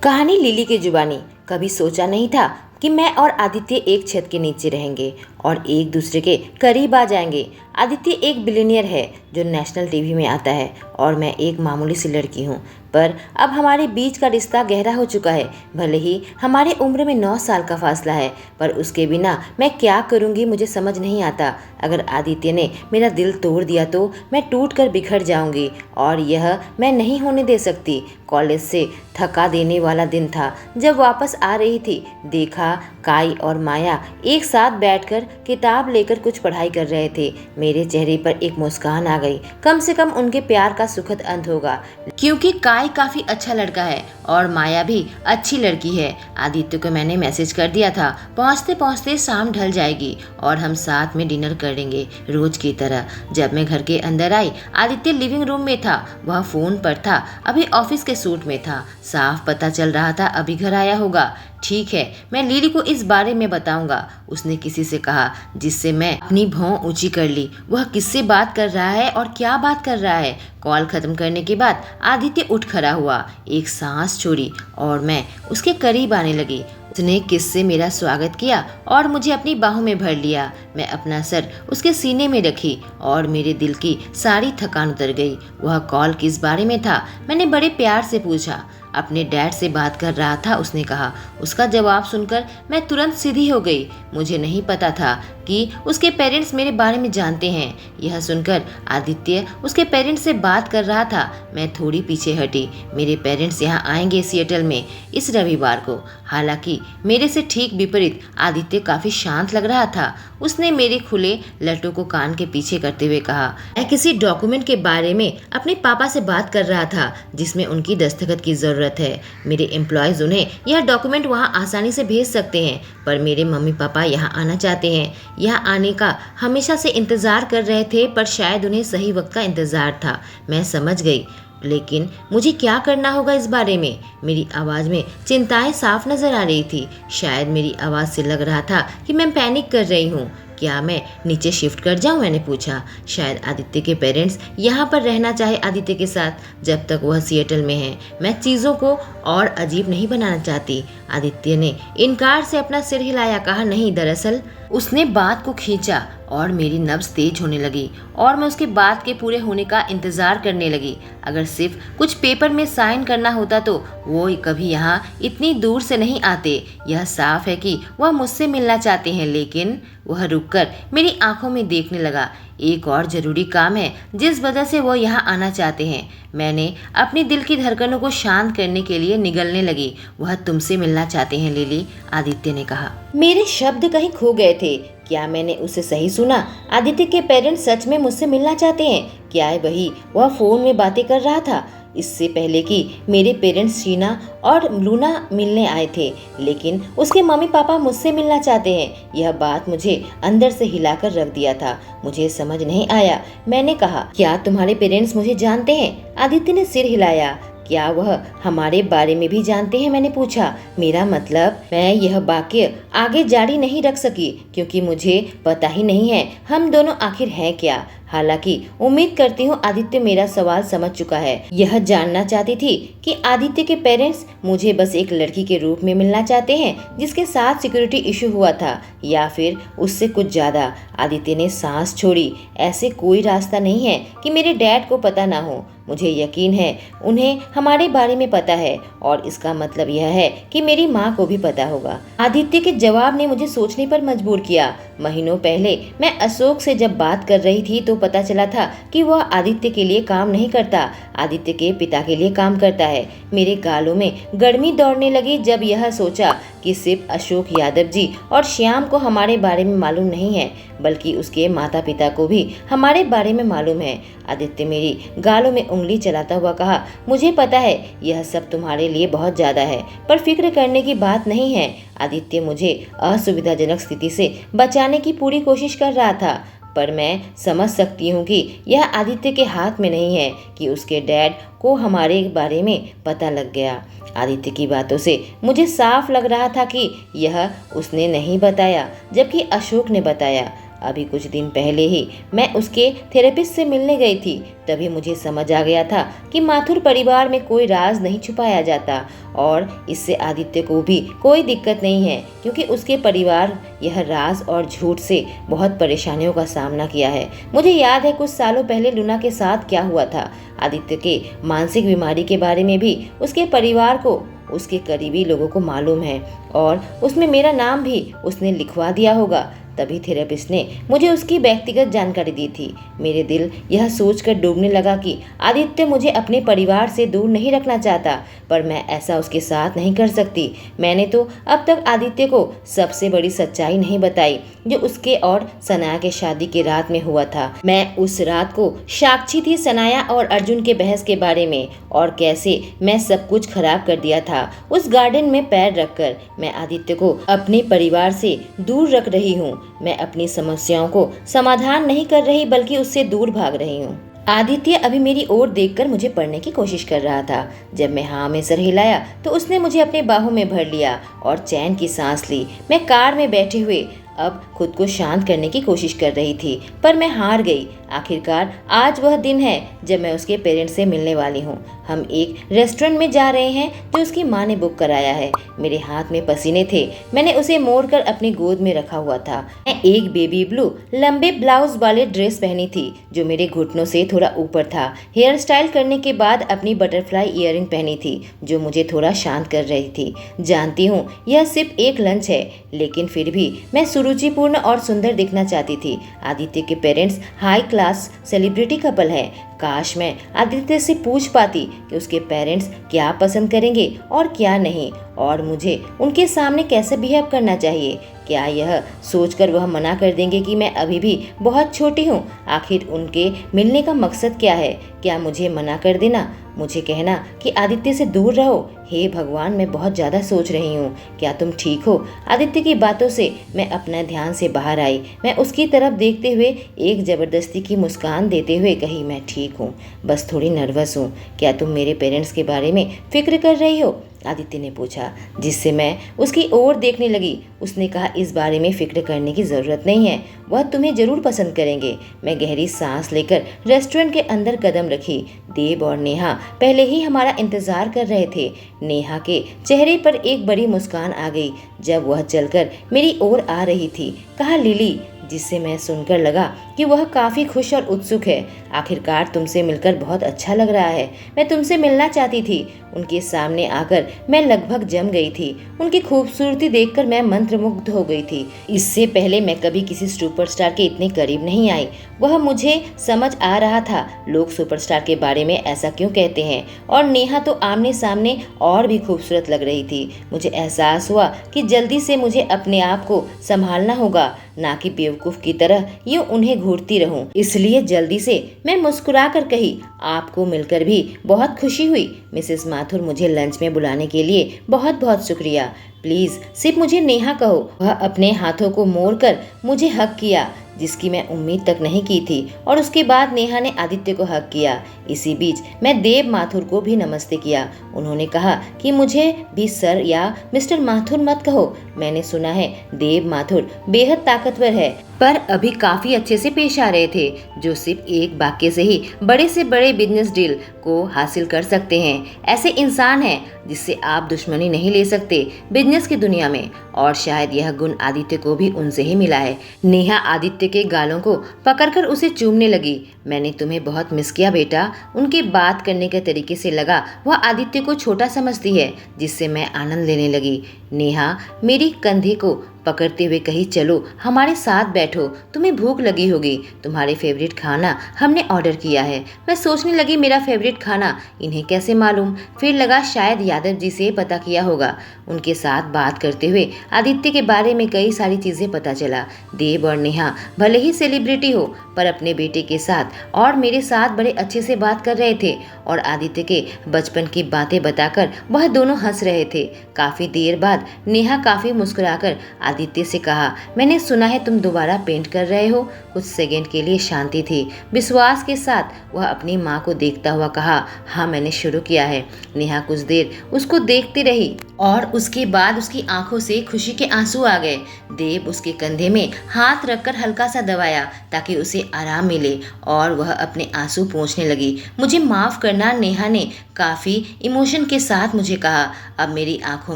कहानी लिली की जुबानी। कभी सोचा नहीं था कि मैं और आदित्य एक छत के नीचे रहेंगे और एक दूसरे के करीब आ जाएंगे। आदित्य एक बिलियनियर है जो नेशनल टीवी में आता है और मैं एक मामूली सी लड़की हूँ, पर अब हमारे बीच का रिश्ता गहरा हो चुका है। भले ही हमारे उम्र में 9 साल का फासला है, पर उसके बिना मैं क्या करूँगी मुझे समझ नहीं आता। अगर आदित्य ने मेरा दिल तोड़ दिया तो मैं टूट कर बिखर जाऊँगी और यह मैं नहीं होने दे सकती। कॉलेज से थका देने वाला दिन था। जब वापस आ रही थी, देखा काई और माया एक साथ बैठकर किताब लेकर कुछ पढ़ाई कर रहे थे। मेरे चेहरे पर एक मुस्कान आ गई। कम से कम उनके प्यार का सुखद अंत होगा, क्योंकि काई काफी अच्छा लड़का है और माया भी अच्छी लड़की है। आदित्य को मैंने मैसेज कर दिया था, पहुँचते पहुँचते शाम ढल जाएगी और हम साथ में डिनर करेंगे रोज की तरह। जब मैं घर के अंदर आई, आदित्य लिविंग रूम में था। वह फोन पर था, अभी ऑफिस के सूट में था। साफ पता चल रहा था अभी घर आया होगा। ठीक है, मैं लिली को इस बारे में बताऊंगा, उसने किसी से कहा, जिससे मैं अपनी भौं ऊंची कर ली। वह किससे बात कर रहा है और क्या बात कर रहा है? कॉल खत्म करने के बाद आदित्य उठ खड़ा हुआ, एक सांस छोड़ी और मैं उसके करीब आने लगी। उसने किससे मेरा स्वागत किया और मुझे अपनी बाहों में भर लिया। मैं अपना सर उसके सीने में रखी और मेरे दिल की सारी थकान उतर गई। वह कॉल किस बारे में था? मैंने बड़े प्यार से पूछा। अपने डैड से बात कर रहा था, उसने कहा। उसका जवाब सुनकर मैं तुरंत सीधी हो गई। मुझे नहीं पता था कि उसके पेरेंट्स मेरे बारे में जानते हैं। यह सुनकर आदित्य उसके पेरेंट्स से बात कर रहा था। मैं थोड़ी पीछे हटी। मेरे पेरेंट्स यहाँ आएंगे सिएटल में इस रविवार को। हालांकि मेरे से ठीक विपरीत आदित्य काफी शांत लग रहा था। उसने मेरे खुले लटों को कान के पीछे करते हुए कहा, मैं किसी डॉक्यूमेंट के बारे में अपने पापा से बात कर रहा था जिसमें उनकी दस्तखत की जरूरत है। मेरे एम्प्लॉयज उन्हें यह डॉक्यूमेंट वहाँ आसानी से भेज सकते हैं, पर मेरे मम्मी पापा यहाँ आना चाहते हैं। यहाँ आने का हमेशा से इंतजार कर रहे थे, पर शायद उन्हें सही वक्त का इंतजार था। मैं समझ गई, लेकिन मुझे क्या करना होगा इस बारे में? मेरी आवाज़ में चिंताएं साफ नजर आ रही थी। शायद मेरी आवाज़ से लग रहा था कि मैं पैनिक कर रही हूँ। क्या मैं नीचे शिफ्ट कर जाऊँ? मैंने पूछा। शायद आदित्य के पेरेंट्स यहाँ पर रहना चाहे आदित्य के साथ जब तक वह सिएटल में है। मैं चीज़ों को और अजीब नहीं बनाना चाहती। आदित्य ने इनकार से अपना सिर हिलाया, कहा नहीं। दरअसल उसने बात को खींचा और मेरी नब्ज तेज होने लगी और मैं उसके बात के पूरे होने का इंतजार करने लगी। अगर सिर्फ कुछ पेपर में साइन करना होता तो वो कभी यहाँ इतनी दूर से नहीं आते। यह साफ है कि वह मुझसे मिलना चाहते हैं, लेकिन वह रुककर मेरी आंखों में देखने लगा। एक और जरूरी काम है जिस वजह से वो यहाँ आना चाहते हैं। मैंने अपनी दिल की धड़कनों को शांत करने के लिए निगलने लगी। वह तुमसे मिलना चाहते हैं लिली, आदित्य ने कहा। मेरे शब्द कहीं खो गए थे। क्या मैंने उसे सही सुना? आदित्य के पेरेंट्स सच में मुझसे मिलना चाहते हैं? क्या है वही वह फोन में बातें कर रहा था? इससे पहले कि मेरे पेरेंट्स शीना और लूना मिलने आए थे, लेकिन उसके मम्मी पापा मुझसे मिलना चाहते हैं। यह बात मुझे अंदर से हिलाकर रख दिया था। मुझे समझ नहीं आया। मैंने कहा, क्या तुम्हारे पेरेंट्स मुझे जानते हैं? आदित्य ने सिर हिलाया। क्या वह हमारे बारे में भी जानते हैं? मैंने पूछा। मेरा मतलब, मैं यह वाक्य आगे जारी नहीं रख सकी क्योंकि मुझे पता ही नहीं है हम दोनों आखिर हैं क्या। हालांकि उम्मीद करती हूँ आदित्य मेरा सवाल समझ चुका है। यह जानना चाहती थी कि आदित्य के पेरेंट्स मुझे बस एक लड़की के रूप में मिलना चाहते हैं जिसके साथ सिक्योरिटी इशू हुआ था, या फिर उससे कुछ ज्यादा। आदित्य ने सांस छोड़ी। ऐसे कोई रास्ता नहीं है कि मेरे डैड को पता ना हो। मुझे यकीन है उन्हें हमारे बारे में पता है और इसका मतलब यह है कि मेरी माँ को भी पता होगा। आदित्य के जवाब ने मुझे सोचने पर मजबूर किया। महीनों पहले मैं अशोक से जब बात कर रही थी तो पता चला था कि वह आदित्य के लिए काम नहीं करता, आदित्य के पिता के लिए काम करता है। मेरे गालों में गर्मी दौड़ने लगी जब यह सोचा कि सिर्फ अशोक यादव जी और श्याम को हमारे बारे में मालूम नहीं है, बल्कि उसके माता पिता को भी हमारे बारे में मालूम है। आदित्य मेरी गालों में उंगली चलाता हुआ कहा, मुझे पता है यह सब तुम्हारे लिए बहुत ज्यादा है, पर फिक्र करने की बात नहीं है। आदित्य मुझे असुविधाजनक स्थिति से बचाने की पूरी कोशिश कर रहा था, पर मैं समझ सकती हूँ कि यह आदित्य के हाथ में नहीं है कि उसके डैड को हमारे बारे में पता लग गया। आदित्य की बातों से मुझे साफ लग रहा था कि यह उसने नहीं बताया, जबकि अशोक ने बताया। अभी कुछ दिन पहले ही मैं उसके थेरेपिस्ट से मिलने गई थी। तभी मुझे समझ आ गया था कि माथुर परिवार में कोई राज नहीं छुपाया जाता और इससे आदित्य को भी कोई दिक्कत नहीं है, क्योंकि उसके परिवार यह राज और झूठ से बहुत परेशानियों का सामना किया है। मुझे याद है कुछ सालों पहले लूना के साथ क्या हुआ था। आदित्य के मानसिक बीमारी के बारे में भी उसके परिवार को, उसके करीबी लोगों को मालूम है और उसमें मेरा नाम भी उसने लिखवा दिया होगा। तभी थेरेपिस्ट ने मुझे उसकी व्यक्तिगत जानकारी दी थी। मेरे दिल यह सोचकर डूबने लगा कि आदित्य मुझे अपने परिवार से दूर नहीं रखना चाहता, पर मैं ऐसा उसके साथ नहीं कर सकती। मैंने तो अब तक आदित्य को सबसे बड़ी सच्चाई नहीं बताई जो उसके और सनाया के शादी की रात में हुआ था। मैं उस रात को साक्षी थी सनाया और अर्जुन के बहस के बारे में, और कैसे मैं सब कुछ खराब कर दिया था। उस गार्डन में पैर रखकर मैं आदित्य को अपने परिवार से दूर रख रही हूँ। मैं अपनी समस्याओं को समाधान नहीं कर रही, बल्कि उससे दूर भाग रही हूँ। आदित्य अभी मेरी ओर देखकर मुझे पढ़ने की कोशिश कर रहा था। जब मैं हाँ में सर हिलाया तो उसने मुझे अपने बाहों में भर लिया और चैन की सांस ली। मैं कार में बैठे हुए अब खुद को शांत करने की कोशिश कर रही थी, पर मैं हार गई। आखिरकार आज वह दिन है जब मैं उसके पेरेंट्स से मिलने वाली हूँ। हम एक रेस्टोरेंट में जा रहे हैं जो उसकी माँ ने बुक कराया है। मेरे हाथ में पसीने थे। मैंने उसे मोड़कर अपनी गोद में रखा हुआ था। मैं एक बेबी ब्लू लंबे ब्लाउज वाले ड्रेस पहनी थी जो मेरे घुटनों से थोड़ा ऊपर था। हेयर स्टाइल करने के बाद अपनी बटरफ्लाई ईयरिंग पहनी थी जो मुझे थोड़ा शांत कर रही थी। जानती हूँ यह सिर्फ एक लंच है, लेकिन फिर भी मैं सुरुचिपूर्ण और सुंदर दिखना चाहती थी। आदित्य के parents high class celebrity couple है। काश मैं आदित्य से पूछ पाती कि उसके पेरेंट्स क्या पसंद करेंगे और क्या नहीं, और मुझे उनके सामने कैसे बिहेव करना चाहिए। क्या यह सोचकर वह मना कर देंगे कि मैं अभी भी बहुत छोटी हूँ। आखिर उनके मिलने का मकसद क्या है? क्या मुझे मना कर देना, मुझे कहना कि आदित्य से दूर रहो? हे भगवान, मैं बहुत ज़्यादा सोच रही हूँ। क्या तुम ठीक हो? आदित्य की बातों से मैं अपना ध्यान से बाहर आई। मैं उसकी तरफ देखते हुए एक ज़बरदस्ती की मुस्कान देते हुए कही, मैं ठीक हूँ, बस थोड़ी नर्वस हूँ। क्या तुम मेरे पेरेंट्स के बारे में फिक्र कर रही हो? आदित्य ने पूछा, जिससे मैं उसकी ओर देखने लगी। उसने कहा, इस बारे में फिक्र करने की ज़रूरत नहीं है, वह तुम्हें ज़रूर पसंद करेंगे। मैं गहरी सांस लेकर रेस्टोरेंट के अंदर कदम रखी। देव और नेहा पहले ही हमारा इंतज़ार कर रहे थे। नेहा के चेहरे पर एक बड़ी मुस्कान आ गई जब वह चलकर मेरी ओर आ रही थी। कहा, लिली, जिससे मैं सुनकर लगा कि वह काफ़ी खुश और उत्सुक है। आखिरकार तुमसे मिलकर बहुत अच्छा लग रहा है। मैं तुमसे मिलना चाहती थी। उनके सामने आकर मैं लगभग जम गई थी। उनकी खूबसूरती देखकर मैं मंत्रमुग्ध हो गई थी। इससे पहले मैं कभी किसी सुपरस्टार के इतने करीब नहीं आई। वह मुझे समझ आ रहा था लोग सुपरस्टार के बारे में ऐसा क्यों कहते हैं, और नेहा तो आमने सामने और भी खूबसूरत लग रही थी। मुझे एहसास हुआ कि जल्दी से मुझे अपने आप को संभालना होगा, ना कि बेवकूफ़ की तरह यूं उन्हें घूरती रहूं। इसलिए जल्दी से मैं मुस्कुरा कर कही, आपको मिलकर भी बहुत खुशी हुई मिसेस माथुर। मुझे लंच में बुलाने के लिए बहुत बहुत शुक्रिया। प्लीज़ सिर्फ मुझे नेहा कहो। वह अपने हाथों को मोड़कर मुझे हक किया, जिसकी मैं उम्मीद तक नहीं की थी, और उसके बाद नेहा ने आदित्य को हक किया। इसी बीच मैं देव माथुर को भी नमस्ते किया। उन्होंने कहा कि मुझे भी सर या मिस्टर माथुर मत कहो। मैंने सुना है देव माथुर बेहद ताकतवर है, पर अभी काफ़ी अच्छे से पेश आ रहे थे, जो सिर्फ एक वाक्य से ही बड़े से बड़े बिजनेस डील को हासिल कर सकते हैं। ऐसे इंसान हैं जिससे आप दुश्मनी नहीं ले सकते बिजनेस की दुनिया में, और शायद यह गुण आदित्य को भी उनसे ही मिला है। नेहा आदित्य के गालों को पकड़कर उसे चूमने लगी। मैंने तुम्हें बहुत मिस किया बेटा। उनके बात करने के तरीके से लगा वह आदित्य को छोटा समझती है, जिससे मैं आनंद लेने लगी। नेहा मेरी कंधे को पकड़ते हुए कही, चलो हमारे साथ बैठो, तुम्हें भूख लगी होगी, तुम्हारे फेवरेट खाना हमने ऑर्डर किया है। मैं सोचने लगी मेरा फेवरेट खाना इन्हें कैसे मालूम, फिर लगा शायद यादव जी से पता किया होगा। उनके साथ बात करते हुए आदित्य के बारे में कई सारी चीज़ें पता चला। देव और नेहा भले ही सेलिब्रिटी हो, पर अपने बेटे के साथ और मेरे साथ बड़े अच्छे से बात कर रहे थे, और आदित्य के बचपन की बातें बताकर वह दोनों हंस रहे थे। काफ़ी देर बाद बाद नेहा काफ़ी मुस्कुराकर आदित्य से कहा, मैंने सुना है तुम दोबारा पेंट कर रहे हो। कुछ सेकंड के लिए शांति थी। विश्वास के साथ वह अपनी माँ को देखता हुआ कहा, हाँ मैंने शुरू किया है। नेहा कुछ देर उसको देखती रही और उसके बाद उसकी आंखों से खुशी के आंसू आ गए। देव उसके कंधे में हाथ रखकर हल्का सा दबाया ताकि उसे आराम मिले और वह अपने आंसू पोंछने लगी। मुझे माफ़ करना, नेहा ने काफ़ी इमोशन के साथ मुझे कहा। अब मेरी आंखों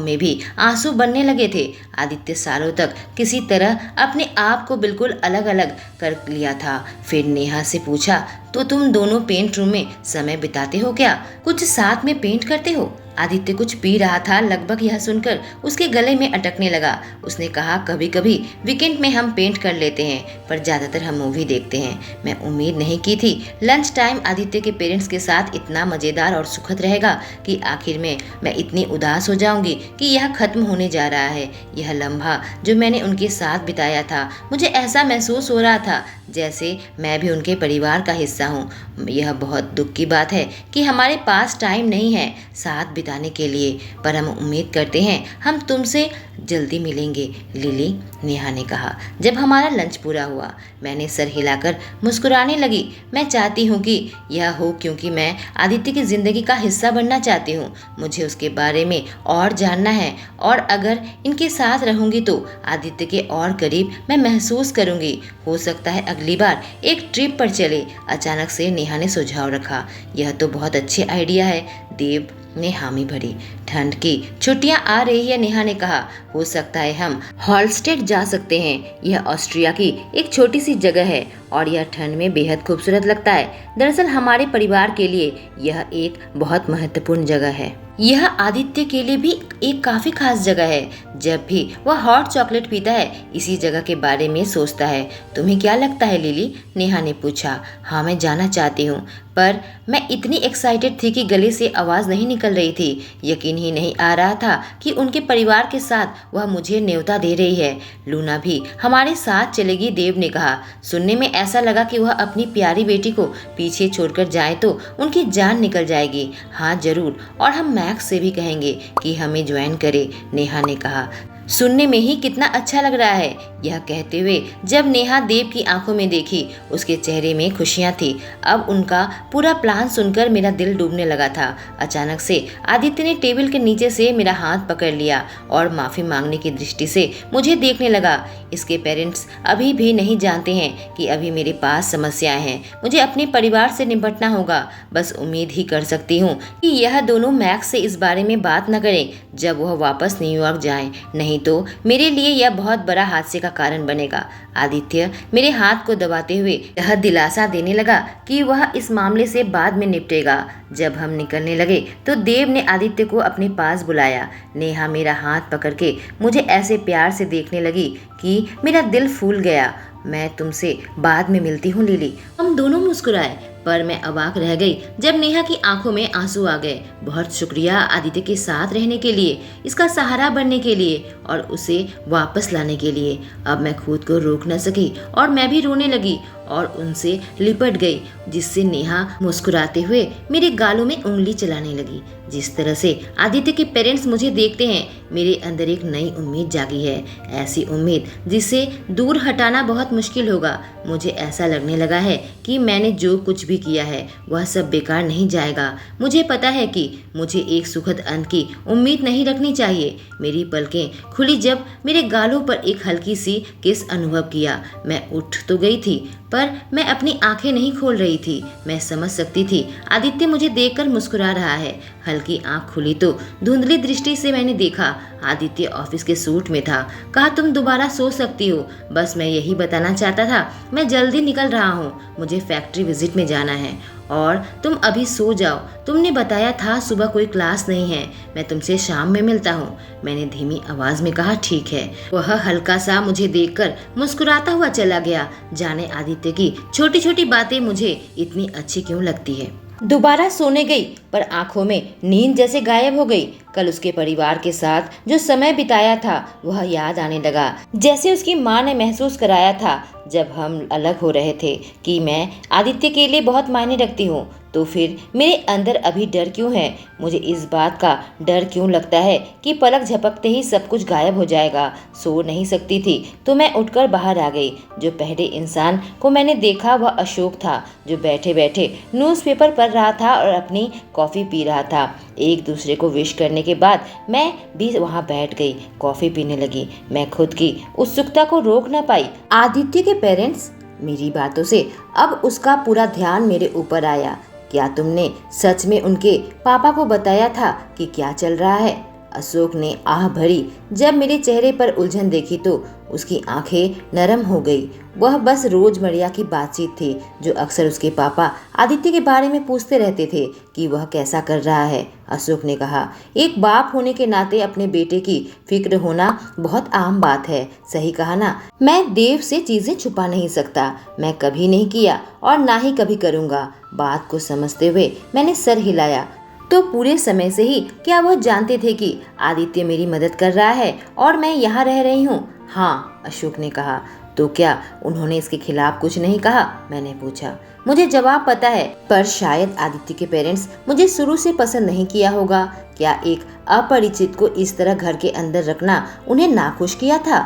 में भी आंसू बनने लगे थे। आदित्य सालों तक किसी तरह अपने आप को बिल्कुल अलग अलग कर लिया था। फिर नेहा से पूछा, तो तुम दोनों पेंट रूम में समय बिताते हो क्या? कुछ साथ में पेंट करते हो? आदित्य कुछ पी रहा था। लगभग यह सुनकर उसके गले में अटकने लगा। उसने कहा, कभी कभी वीकेंड में हम पेंट कर लेते हैं, पर ज़्यादातर हम मूवी देखते हैं। मैं उम्मीद नहीं की थी लंच टाइम आदित्य के पेरेंट्स के साथ इतना मज़ेदार और सुखद रहेगा कि आखिर में मैं इतनी उदास हो जाऊंगी कि यह खत्म होने जा रहा है। यह लम्हा जो मैंने उनके साथ बिताया था, मुझे ऐसा महसूस हो रहा था जैसे मैं भी उनके परिवार का हिस्सा हूँ। यह बहुत दुख की बात है कि हमारे पास टाइम नहीं है साथ बिताने के लिए, पर हम उम्मीद करते हैं हम तुमसे जल्दी मिलेंगे लिली, नेहा ने कहा। जब हमारा लंच पूरा हुआ, मैंने सर हिलाकर मुस्कुराने लगी। मैं चाहती हूँ कि यह हो क्योंकि मैं आदित्य की ज़िंदगी का हिस्सा बनना चाहती हूँ। मुझे उसके बारे में और जानना है और अगर इनके साथ रहूँगी तो आदित्य के और करीब मैं महसूस करूँगी। हो सकता है अगली बार एक ट्रिप पर चले। अचानक से नेहा ने सुझाव रखा। यह तो बहुत अच्छे आइडिया है। देव ने हामी भरी। ठंड की छुट्टियां आ रही है, नेहा ने कहा। हो सकता है हम हॉलस्टेड जा सकते हैं। यह ऑस्ट्रिया की एक छोटी सी जगह है और यह ठंड में बेहद खूबसूरत लगता है। दरअसल हमारे परिवार के लिए यह एक बहुत महत्वपूर्ण जगह है। यह आदित्य के लिए भी एक काफी खास जगह है। जब भी वह हॉट चॉकलेट पीता है, इसी जगह के बारे में सोचता है। तुम्हें क्या लगता है लिली? नेहा ने पूछा। हाँ, मैं जाना चाहती हूँ, पर मैं इतनी एक्साइटेड थी कि गले से आवाज़ नहीं निकल रही थी। यकीन ही नहीं आ रहा था कि उनके परिवार के साथ वह मुझे न्योता दे रही है। लूना भी हमारे साथ चलेगी, देव ने कहा। सुनने में ऐसा लगा कि वह अपनी प्यारी बेटी को पीछे छोड़कर जाए तो उनकी जान निकल जाएगी। हाँ जरूर, और हम मैक्स से भी कहेंगे कि हमें ज्वाइन करे, नेहा ने कहा। सुनने में ही कितना अच्छा लग रहा है। यह कहते हुए जब नेहा देव की आंखों में देखी, उसके चेहरे में खुशियां थी। अब उनका पूरा प्लान सुनकर मेरा दिल डूबने लगा था। अचानक से आदित्य ने टेबल के नीचे से मेरा हाथ पकड़ लिया और माफ़ी मांगने की दृष्टि से मुझे देखने लगा। इसके पेरेंट्स अभी भी नहीं जानते हैं कि अभी मेरे पास समस्याएं हैं। मुझे अपने परिवार से निपटना होगा। बस उम्मीद ही कर सकती हूँ कि यह दोनों मैक्स से इस बारे में बात न करें जब वह वापस न्यूयॉर्क जाएं, नहीं तो मेरे लिए यह बहुत बड़ा हादसे का कारण बनेगा। आदित्य मेरे हाथ को दबाते हुए यह दिलासा देने लगा कि वह इस मामले से बाद में निपटेगा। जब हम निकलने लगे तो देव ने आदित्य को अपने पास बुलाया। नेहा मेरा हाथ पकड़ के मुझे ऐसे प्यार से देखने लगी कि मेरा दिल फूल गया। मैं तुमसे बाद में मिलती हूँ लिली। हम दोनों मुस्कुराए, पर मैं अवाक रह गई जब नेहा की आंखों में आंसू आ गए। बहुत शुक्रिया आदित्य के साथ रहने के लिए, इसका सहारा बनने के लिए और उसे वापस लाने के लिए। अब मैं खुद को रोक न सकी और मैं भी रोने लगी और उनसे लिपट गई, जिससे नेहा मुस्कुराते हुए मेरे गालों में उंगली चलाने लगी। जिस तरह से आदित्य के पेरेंट्स मुझे देखते हैं, मेरे अंदर एक नई उम्मीद जागी है। ऐसी उम्मीद जिसे दूर हटाना बहुत मुश्किल होगा। मुझे ऐसा लगने लगा है कि मैंने जो कुछ भी किया है वह सब बेकार नहीं जाएगा। मुझे पता है कि मुझे एक सुखद अंत की उम्मीद नहीं रखनी चाहिए। मेरी पलकें खुली जब मेरे गालों पर एक हल्की सी किस अनुभव किया। मैं उठ तो गई थी, पर मैं अपनी आंखें नहीं खोल रही थी। मैं समझ सकती थी आदित्य मुझे देखकर मुस्कुरा रहा है। हल्की आंख खुली तो धुंधली दृष्टि से मैंने देखा आदित्य ऑफिस के सूट में था। कहा, तुम दोबारा सो सकती हो। बस मैं यही बताना चाहता था। मैं जल्दी निकल रहा हूँ, मुझे फैक्ट्री विजिट में जाना है और तुम अभी सो जाओ। तुमने बताया था सुबह कोई क्लास नहीं है, मैं तुमसे शाम में मिलता हूँ। मैंने धीमी आवाज में कहा, ठीक है। वह हल्का सा मुझे देखकर मुस्कुराता हुआ चला गया। जाने आदित्य की छोटी छोटी बातें मुझे इतनी अच्छी क्यों लगती है। दोबारा सोने गई, पर आंखों में नींद जैसे गायब हो गई। कल उसके परिवार के साथ जो समय बिताया था वह याद आने लगा, जैसे उसकी माँ ने महसूस कराया था जब हम अलग हो रहे थे कि मैं आदित्य के लिए बहुत मायने रखती हूँ। तो फिर मेरे अंदर अभी डर क्यों है? मुझे इस बात का डर क्यों लगता है कि पलक झपकते ही सब कुछ गायब हो जाएगा। सो नहीं सकती थी तो मैं उठकर बाहर आ गई। जो पहले इंसान को मैंने देखा वह अशोक था, जो बैठे बैठे न्यूज़पेपर पढ़ रहा था और अपनी कॉफ़ी पी रहा था। एक दूसरे को विश करने के बाद मैं भी वहाँ बैठ गई, कॉफ़ी पीने लगी। मैं खुद की उत्सुकता को रोक न पाई। आदित्य के पेरेंट्स? मेरी बातों से अब उसका पूरा ध्यान मेरे ऊपर आया। क्या तुमने सच में उनके पापा को बताया था कि क्या चल रहा है? अशोक ने आह भरी। जब मेरे चेहरे पर उलझन देखी तो उसकी आंखें नरम हो गई। वह बस रोजमर्रा की बातचीत थी जो अक्सर उसके पापा आदित्य के बारे में पूछते रहते थे कि वह कैसा कर रहा है। अशोक ने कहा, एक बाप होने के नाते अपने बेटे की फिक्र होना बहुत आम बात है। सही कहा ना? मैं देव से चीजें छुपा नहीं सकता। मैं कभी नहीं किया और ना ही कभी करूँगा। बात को समझते हुए मैंने सर हिलाया। तो पूरे समय से ही क्या वह जानते थे कि आदित्य मेरी मदद कर रहा है और मैं यहाँ रह रही हूँ? हाँ, अशोक ने कहा। तो क्या उन्होंने इसके खिलाफ कुछ नहीं कहा? मैंने पूछा। मुझे जवाब पता है, पर शायद आदित्य के पेरेंट्स मुझे शुरू से पसंद नहीं किया होगा। क्या एक अपरिचित को इस तरह घर के अंदर रखना उन्हें नाखुश किया था?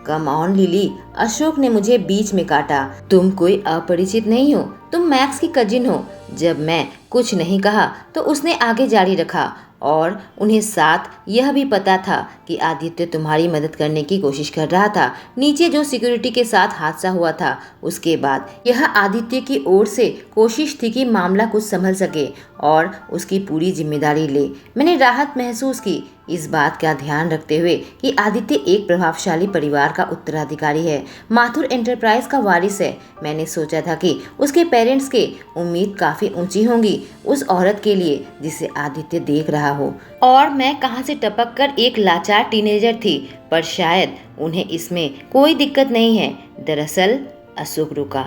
कम ऑन लिली, अशोक ने मुझे बीच में काटा। तुम कोई अपरिचित नहीं हो, तुम मैक्स की कजिन हो। जब मैं कुछ नहीं कहा तो उसने आगे जारी रखा, और उन्हें साथ यह भी पता था कि आदित्य तुम्हारी मदद करने की कोशिश कर रहा था। नीचे जो सिक्योरिटी के साथ हादसा हुआ था उसके बाद यह आदित्य की ओर से कोशिश थी कि मामला कुछ संभल सके और उसकी पूरी जिम्मेदारी ले। मैंने राहत महसूस की इस बात का ध्यान रखते हुए कि आदित्य एक प्रभावशाली परिवार का उत्तराधिकारी है, माथुर एंटरप्राइज का वारिस है। मैंने सोचा था कि उसके पेरेंट्स के उम्मीद काफी ऊंची होंगी उस औरत के लिए जिसे आदित्य देख रहा हो, और मैं कहां से टपक कर एक लाचार टीनेजर थी। पर शायद उन्हें इसमें कोई दिक्कत नहीं है। दरअसल अशोक रुका।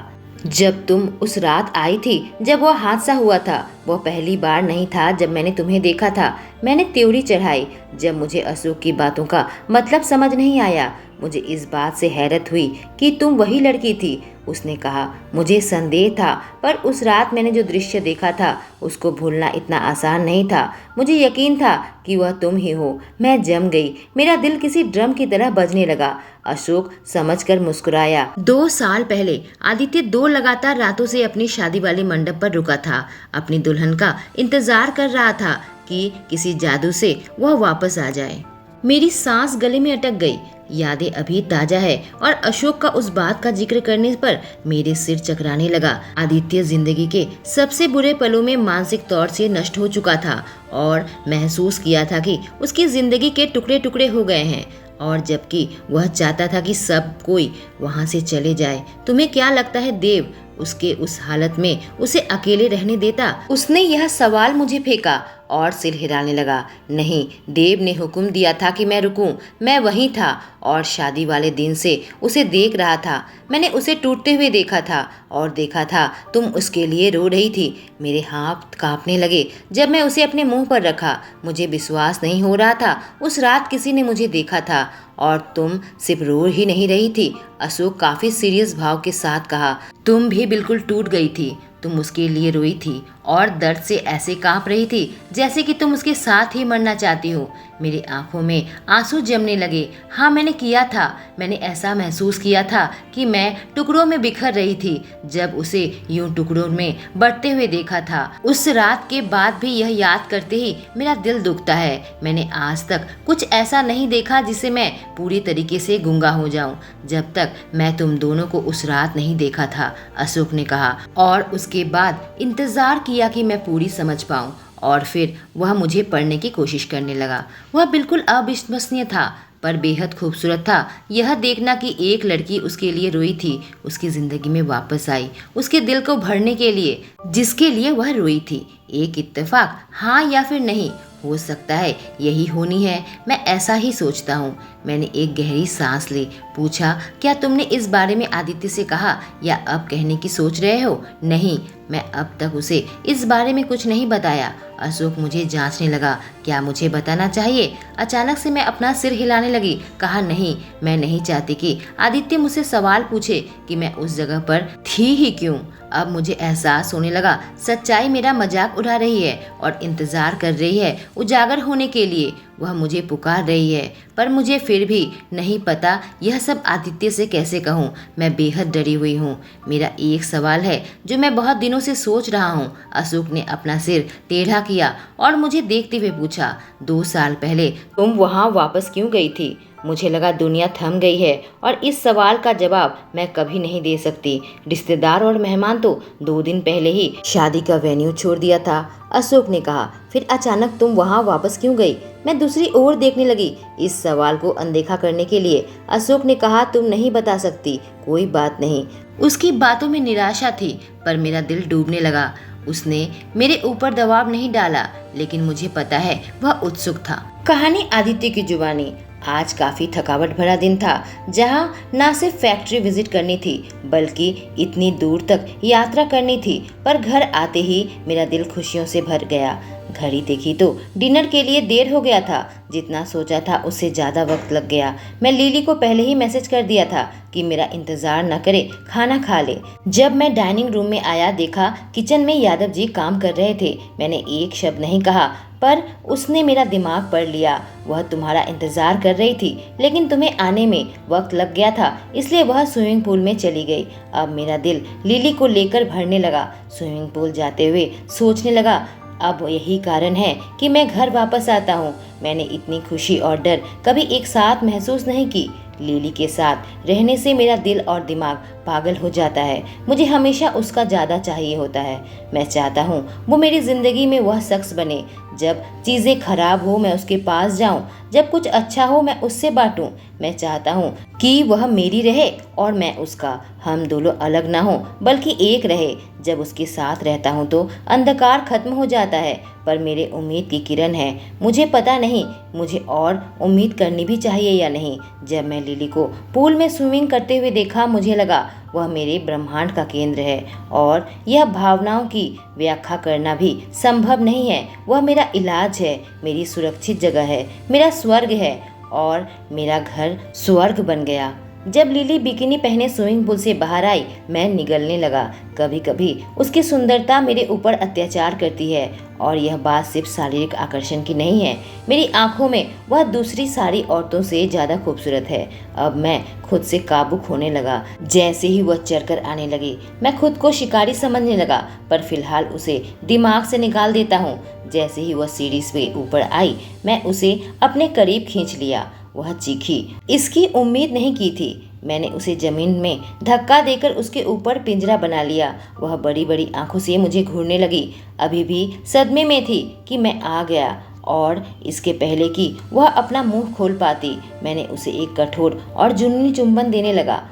जब तुम उस रात आई थी जब वह हादसा हुआ था, वह पहली बार नहीं था जब मैंने तुम्हें देखा था। मैंने त्योरी चढ़ाई। जब मुझे अशोक की बातों का मतलब समझ नहीं आया, मुझे इस बात से हैरत हुई कि तुम वही लड़की थी। उसने कहा, मुझे संदेह था, पर उस रात मैंने जो दृश्य देखा था उसको भूलना इतना आसान नहीं था। मुझे यकीन था कि वह तुम ही हो। मैं जम गई। मेरा दिल किसी ड्रम की तरह बजने लगा। अशोक समझकर मुस्कुराया। 2 साल पहले आदित्य 2 लगातार रातों से अपनी शादी वाले मंडप पर रुका था। अपनी दुल्हन का इंतजार कर रहा था कि किसी जादू से वह वापस आ जाए। मेरी सांस गले में अटक गई। यादें अभी ताजा है और अशोक का उस बात का जिक्र करने पर मेरे सिर चकराने लगा। आदित्य जिंदगी के सबसे बुरे पलों में मानसिक तौर से नष्ट हो चुका था और महसूस किया था कि उसकी जिंदगी के टुकड़े टुकड़े हो गए हैं, और जबकि वह चाहता था कि सब कोई वहां से चले जाए। तुम्हें क्या लगता है देव उसके उस हालत में उसे अकेले रहने देता? उसने यह सवाल मुझे फेंका और सिर हिलाने लगा। नहीं, देव ने हुक्म दिया था कि मैं रुकूं। मैं वहीं था और शादी वाले दिन से उसे देख रहा था। मैंने उसे टूटते हुए देखा था और देखा था तुम उसके लिए रो रही थी। मेरे हाथ कांपने लगे जब मैं उसे अपने मुंह पर रखा। मुझे विश्वास नहीं हो रहा था उस रात किसी ने मुझे देखा था और तुम सिर्फ रो ही नहीं रही थी। अशोक काफी सीरियस भाव के साथ कहा, तुम भी बिल्कुल टूट गई थी। तुम उसके लिए रोई थी और दर्द से ऐसे कांप रही थी जैसे कि तुम उसके साथ ही मरना चाहती हो। मेरी आंखों में आंसू जमने लगे। हाँ, मैंने किया था। मैंने ऐसा महसूस किया था कि मैं टुकड़ों में बिखर रही थी जब उसे यूं टुकड़ों में बढ़ते हुए देखा था। उस रात के बाद भी यह याद करते ही मेरा दिल दुखता है। मैंने आज तक कुछ ऐसा नहीं देखा जिसे मैं पूरी तरीके से गूंगा हो जाऊं, जब तक मैं तुम दोनों को उस रात नहीं देखा था, अशोक ने कहा। और उसके बाद इंतजार किया कि मैं पूरी समझ पाऊं, और फिर वह मुझे पढ़ने की कोशिश करने लगा। वह बिल्कुल अविश्वसनीय था पर बेहद खूबसूरत था। यह देखना कि एक लड़की उसके लिए रोई थी, उसकी जिंदगी में वापस आई, उसके दिल को भरने के लिए जिसके लिए वह रोई थी। एक इत्तेफाक, हाँ या फिर नहीं, हो सकता है यही होनी है। मैं ऐसा ही सोचता हूँ। मैंने एक गहरी सांस ली। पूछा, क्या तुमने इस बारे में आदित्य से कहा या अब कहने की सोच रहे हो? नहीं, मैं अब तक उसे इस बारे में कुछ नहीं बताया। अशोक मुझे जांचने लगा। क्या मुझे बताना चाहिए? अचानक से मैं अपना सिर हिलाने लगी। कहा नहीं, मैं नहीं चाहती कि आदित्य मुझसे सवाल पूछे कि मैं उस जगह पर थी ही क्यों। अब मुझे एहसास होने लगा सच्चाई मेरा मजाक उड़ा रही है और इंतजार कर रही है उजागर होने के लिए। वह मुझे पुकार रही है, पर मुझे फिर भी नहीं पता यह सब आदित्य से कैसे कहूँ। मैं बेहद डरी हुई हूँ। मेरा एक सवाल है जो मैं बहुत दिनों से सोच रहा हूँ। अशोक ने अपना सिर टेढ़ा किया और मुझे देखते हुए पूछा, 2 साल पहले तुम वहाँ वापस क्यों गई थी? मुझे लगा दुनिया थम गई है और इस सवाल का जवाब मैं कभी नहीं दे सकती। रिश्तेदार और मेहमान तो 2 दिन पहले ही शादी का वेन्यू छोड़ दिया था। अशोक ने कहा, फिर अचानक तुम वहाँ वापस क्यों गई? मैं दूसरी ओर देखने लगी। इस सवाल को अनदेखा करने के लिए अशोक ने कहा, तुम नहीं बता सकती, कोई बात नहीं। उसकी बातों में निराशा थी, पर मेरा दिल डूबने लगा। उसने मेरे ऊपर दबाव नहीं डाला, लेकिन मुझे पता है वह उत्सुक था। कहानी आदित्य की जुबानी। आज काफ़ी थकावट भरा दिन था, जहाँ न सिर्फ फैक्ट्री विजिट करनी थी बल्कि इतनी दूर तक यात्रा करनी थी। पर घर आते ही मेरा दिल खुशियों से भर गया। घड़ी देखी तो डिनर के लिए देर हो गया था। जितना सोचा था उससे ज़्यादा वक्त लग गया। मैं लिली को पहले ही मैसेज कर दिया था कि मेरा इंतज़ार न करे, खाना खा ले। जब मैं डाइनिंग रूम में आया, देखा किचन में यादव जी काम कर रहे थे। मैंने एक शब्द नहीं कहा, पर उसने मेरा दिमाग पढ़ लिया। वह तुम्हारा इंतज़ार कर रही थी, लेकिन तुम्हें आने में वक्त लग गया था, इसलिए वह स्विमिंग पूल में चली गई। अब मेरा दिल लिली को लेकर भरने लगा। स्विमिंग पूल जाते हुए सोचने लगा, अब यही कारण है कि मैं घर वापस आता हूँ। मैंने इतनी खुशी और डर कभी एक साथ महसूस नहीं की। लिली के साथ रहने से मेरा दिल और दिमाग पागल हो जाता है। मुझे हमेशा उसका ज़्यादा चाहिए होता है। मैं चाहता हूँ वो मेरी ज़िंदगी में वह शख्स बने। जब चीज़ें खराब हो मैं उसके पास जाऊँ, जब कुछ अच्छा हो मैं उससे बांटूँ। मैं चाहता हूँ कि वह मेरी रहे और मैं उसका। हम दोनों अलग ना हो बल्कि एक रहे। जब उसके साथ रहता हूँ तो अंधकार खत्म हो जाता है, पर मेरे उम्मीद की किरण है। मुझे पता नहीं मुझे और उम्मीद करनी भी चाहिए या नहीं। जब मैं लिली को पूल में स्विमिंग करते हुए देखा, मुझे लगा वह मेरे ब्रह्मांड का केंद्र है और यह भावनाओं की व्याख्या करना भी संभव नहीं है। वह मेरा इलाज है, मेरी सुरक्षित जगह है, मेरा स्वर्ग है और मेरा घर स्वर्ग बन गया। जब लिली बिकिनी पहने स्विमिंग पूल से बाहर आई, मैं निगलने लगा। कभी कभी उसकी सुंदरता मेरे ऊपर अत्याचार करती है और यह बात सिर्फ शारीरिक आकर्षण की नहीं है। मेरी आंखों में वह दूसरी सारी औरतों से ज़्यादा खूबसूरत है। अब मैं खुद से काबू खोने लगा। जैसे ही वह चढ़कर आने लगी, मैं खुद को शिकारी समझने लगा, पर फिलहाल उसे दिमाग से निकाल देता हूँ। जैसे ही वह सीढ़ी से ऊपर आई, मैं उसे अपने करीब खींच लिया। वह चीखी। इसकी उम्मीद नहीं की थी। मैंने उसे जमीन में धक्का देकर उसके ऊपर पिंजरा बना लिया। वह बड़ी बड़ी आंखों से मुझे घूरने लगी। अभी भी सदमे में थी कि मैं आ गया और इसके पहले कि वह अपना मुंह खोल पाती, मैंने उसे एक कठोर और जुनूनी चुंबन देने लगा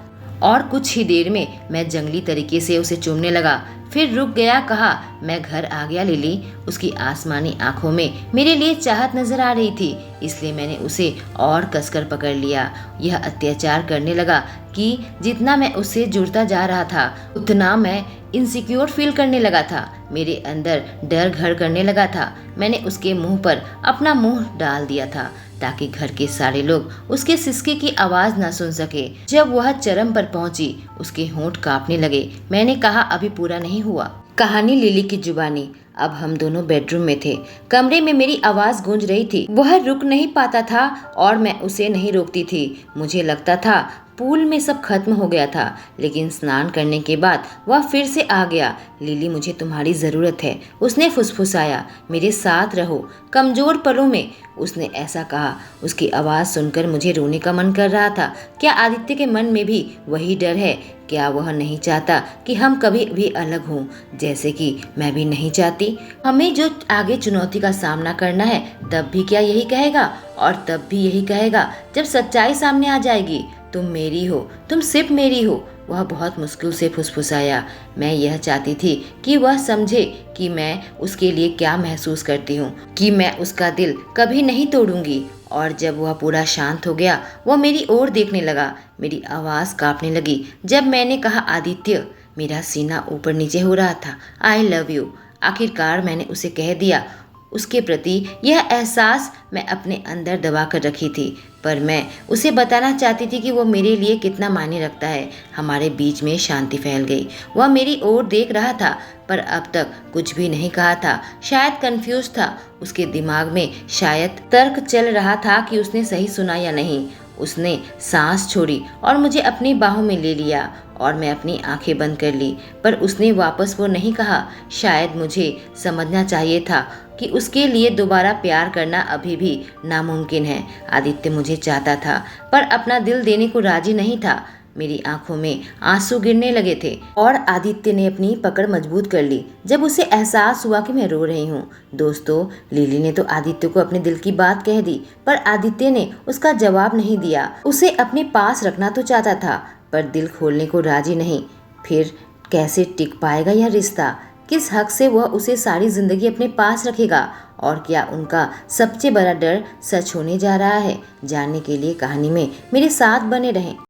और कुछ ही देर में मैं जंगली तरीके से उसे चूमने लगा। फिर रुक गया। कहा, मैं घर आ गया लिली। उसकी आसमानी आंखों में मेरे लिए चाहत नजर आ रही थी, इसलिए मैंने उसे और कसकर पकड़ लिया। यह अत्याचार करने लगा कि जितना मैं उससे जुड़ता जा रहा था उतना मैं इनसिक्योर फील करने लगा था। मेरे अंदर डर घर करने लगा था। मैंने उसके मुंह पर अपना मुंह डाल दिया था ताकि घर के सारे लोग उसके सिसके की आवाज न सुन सके। जब वह चरम पर पहुंची, उसके होंठ कांपने लगे। मैंने कहा, अभी पूरा नहीं हुआ। कहानी लिली की जुबानी। अब हम दोनों बेडरूम में थे। कमरे में मेरी आवाज गूंज रही थी। वह रुक नहीं पाता था और मैं उसे नहीं रोकती थी। मुझे लगता था पूल में सब खत्म हो गया था, लेकिन स्नान करने के बाद वह फिर से आ गया। लिली, मुझे तुम्हारी ज़रूरत है, उसने फुसफुसाया। मेरे साथ रहो। कमज़ोर पलों में उसने ऐसा कहा। उसकी आवाज़ सुनकर मुझे रोने का मन कर रहा था। क्या आदित्य के मन में भी वही डर है? क्या वह नहीं चाहता कि हम कभी भी अलग हों, जैसे कि मैं भी नहीं चाहती? हमें जो आगे चुनौती का सामना करना है, तब भी क्या यही कहेगा? और तब भी यही कहेगा जब सच्चाई सामने आ जाएगी। तुम मेरी हो, तुम सिर्फ मेरी हो। वह बहुत मुश्किल से फुसफुसाया। मैं यह चाहती थी कि वह समझे कि मैं उसके लिए क्या महसूस करती हूँ, कि मैं उसका दिल कभी नहीं तोड़ूंगी। और जब वह पूरा शांत हो गया, वह मेरी ओर देखने लगा। मेरी आवाज़ कांपने लगी जब मैंने कहा, आदित्य। मेरा सीना ऊपर नीचे हो रहा था। आई लव यू, आखिरकार मैंने उसे कह दिया। उसके प्रति यह एहसास मैं अपने अंदर दबा कर रखी थी, पर मैं उसे बताना चाहती थी कि वो मेरे लिए कितना मायने रखता है। हमारे बीच में शांति फैल गई। वह मेरी ओर देख रहा था, पर अब तक कुछ भी नहीं कहा था। शायद कंफ्यूज था। उसके दिमाग में शायद तर्क चल रहा था कि उसने सही सुना या नहीं। उसने सांस छोड़ी और मुझे अपनी बाहों में ले लिया और मैं अपनी आंखें बंद कर ली, पर उसने वापस वो नहीं कहा। शायद मुझे समझना चाहिए था कि उसके लिए दोबारा प्यार करना अभी भी नामुमकिन है। आदित्य मुझे चाहता था, पर अपना दिल देने को राजी नहीं था। मेरी आंखों में आंसू गिरने लगे थे और आदित्य ने अपनी पकड़ मजबूत कर ली जब उसे एहसास हुआ कि मैं रो रही हूँ। दोस्तों, लिली ने तो आदित्य को अपने दिल की बात कह दी, पर आदित्य ने उसका जवाब नहीं दिया। उसे अपने पास रखना तो चाहता था, पर दिल खोलने को राजी नहीं। फिर कैसे टिक पाएगा यह रिश्ता? किस हक से वह उसे सारी जिंदगी अपने पास रखेगा? और क्या उनका सबसे बड़ा डर सच होने जा रहा है? जानने के लिए कहानी में मेरे साथ बने रहें।